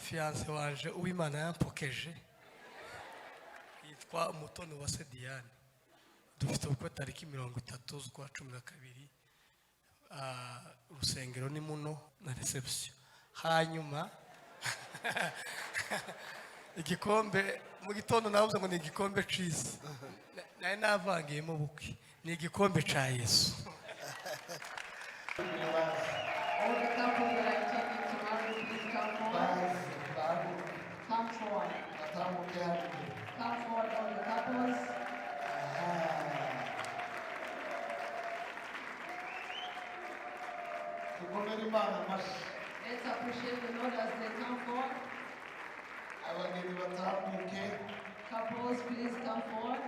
fiance wanje uwimana yampokeje yitwa Umutoni wa Diane. Dufite ubukwe tariki 30 z'ukwa 12. Urusengero ni muno na reception. Hanyuma igikombe mu gitondo navuze ngo ni igikombe cheese. Naye navangiye mu bukwe ni igikombe ca Yesu. All the couples that are intending to marry, please come forward. Come forward. Come forward, all the couples. Let's appreciate the Lord as they come forward. Couples, please come forward.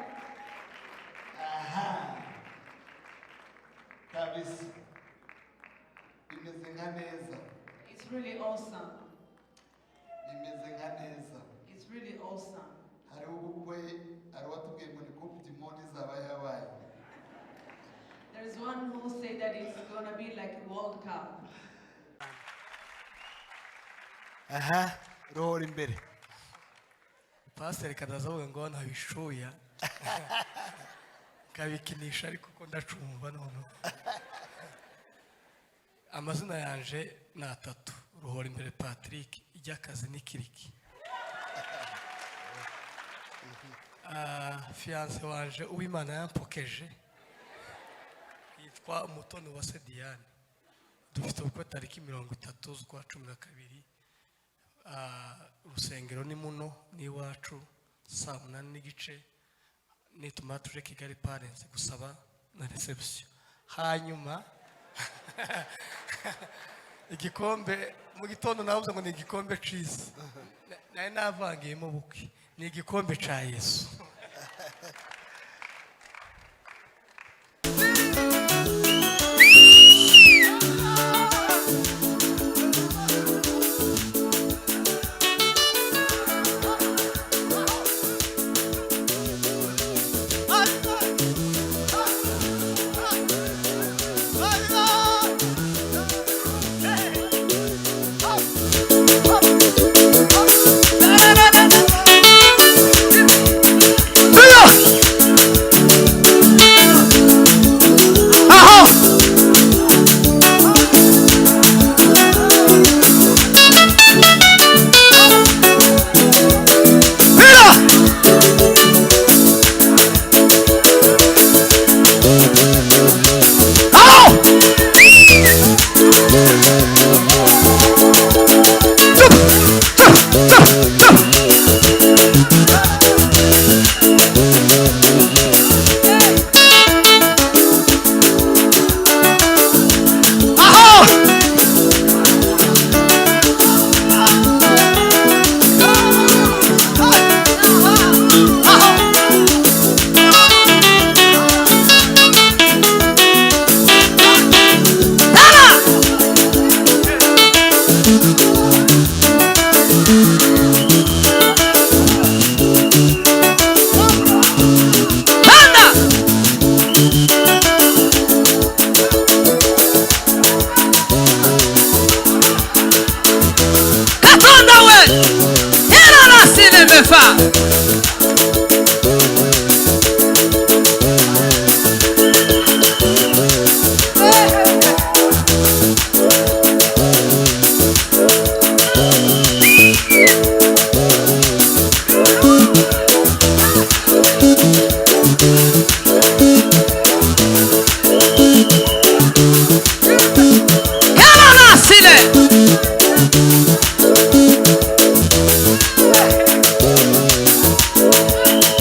It's really awesome. It's really awesome. There is one who said that it's going to be like a World Cup. Rohora imbere. Pastor kadazavuga ngo ntabishoya. Kabikinisha ariko ko ndacumva none. Amazina yanje na 3. Rohora imbere Patrick, ijyakazi ni Kiriki. Fiance wanje uwimana yampokeje yitwa Umutoni wa Diane. Dufite ubukwe tariki 30 z'ukwa 12. Urusengero ni muno ni wacu 8:30 nituma tuje Kigali Parents gusaba na reception. Hanyuma igikombe mu gitondo navuze ngo ni igikombe cheese. Naye navangiye mu bukwe ni igikombe ca Yesu.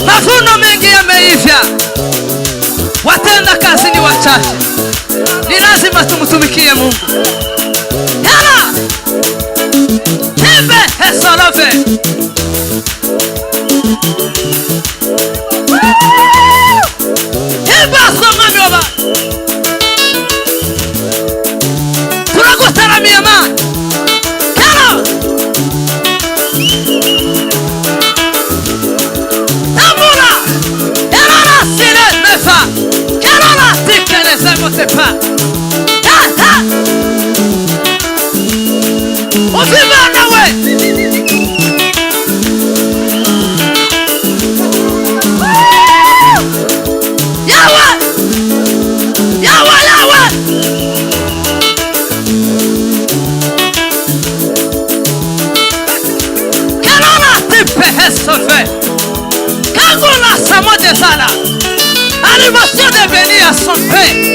Mavuno mengi yameisha. Watenda kazi ni wachache. Ni lazima tumtumikie Mungu. Yala! Hebe hesalove. Hebe asomani waba. Turagutaramia ma. Yala! C'est pas. On fait mal, ouais. fait. Quand on a sa mot de Zala, animation de venir à son père.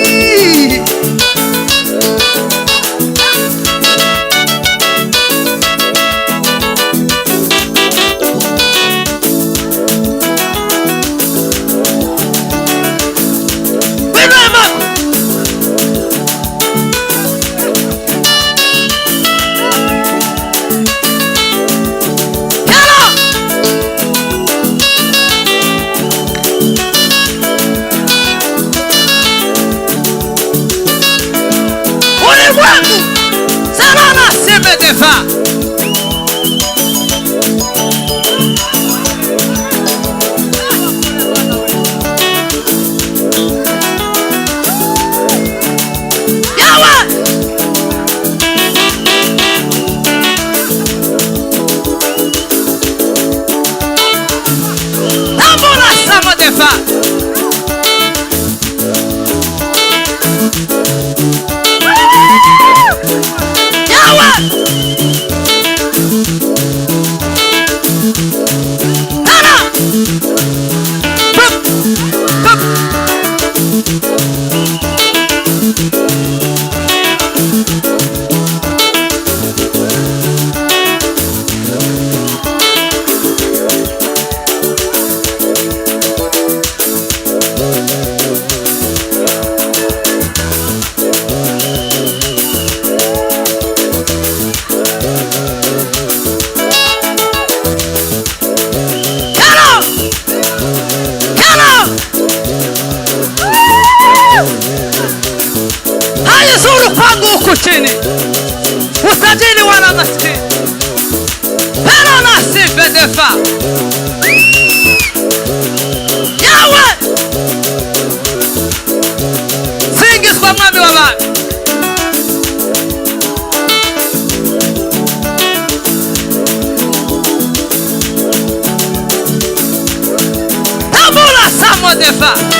Chini usajili wala maskini pero nasibe defa yawe singizwa mwami w'abami tabula samo defa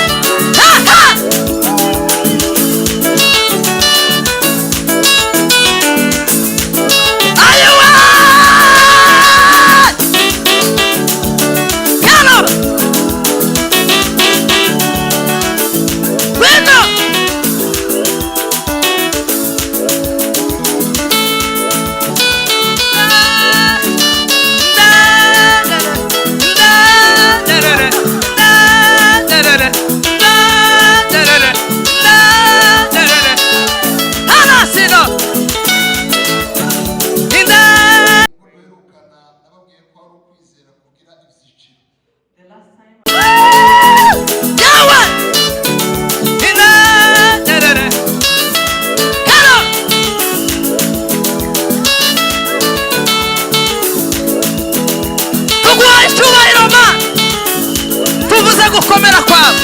gukomera kwabo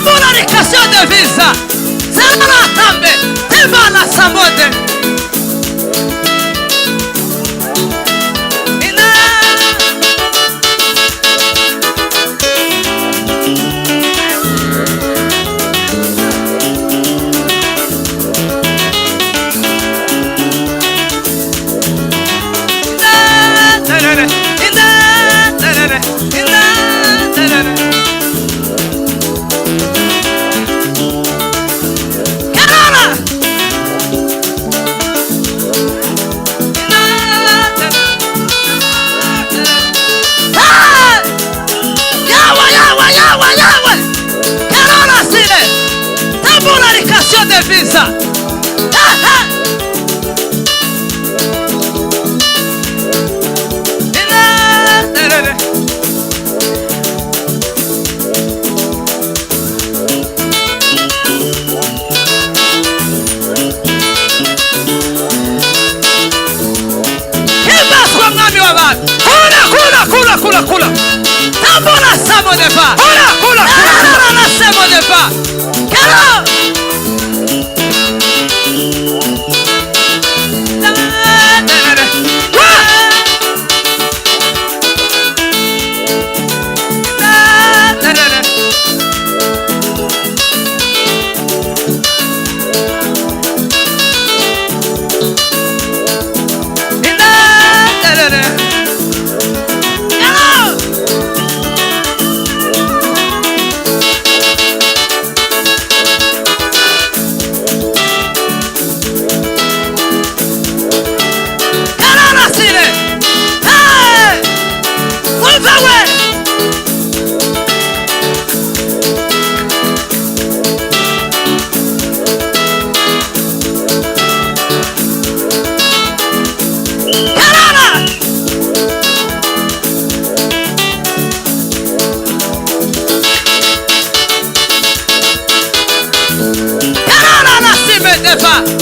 Comunicação de visa, será também, tem bala samode. Comunicação de visa. Kula. Tambora samo de pa. Kula. Na samo de pa. Kero. Forever.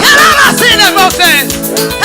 Can I sing a gospel?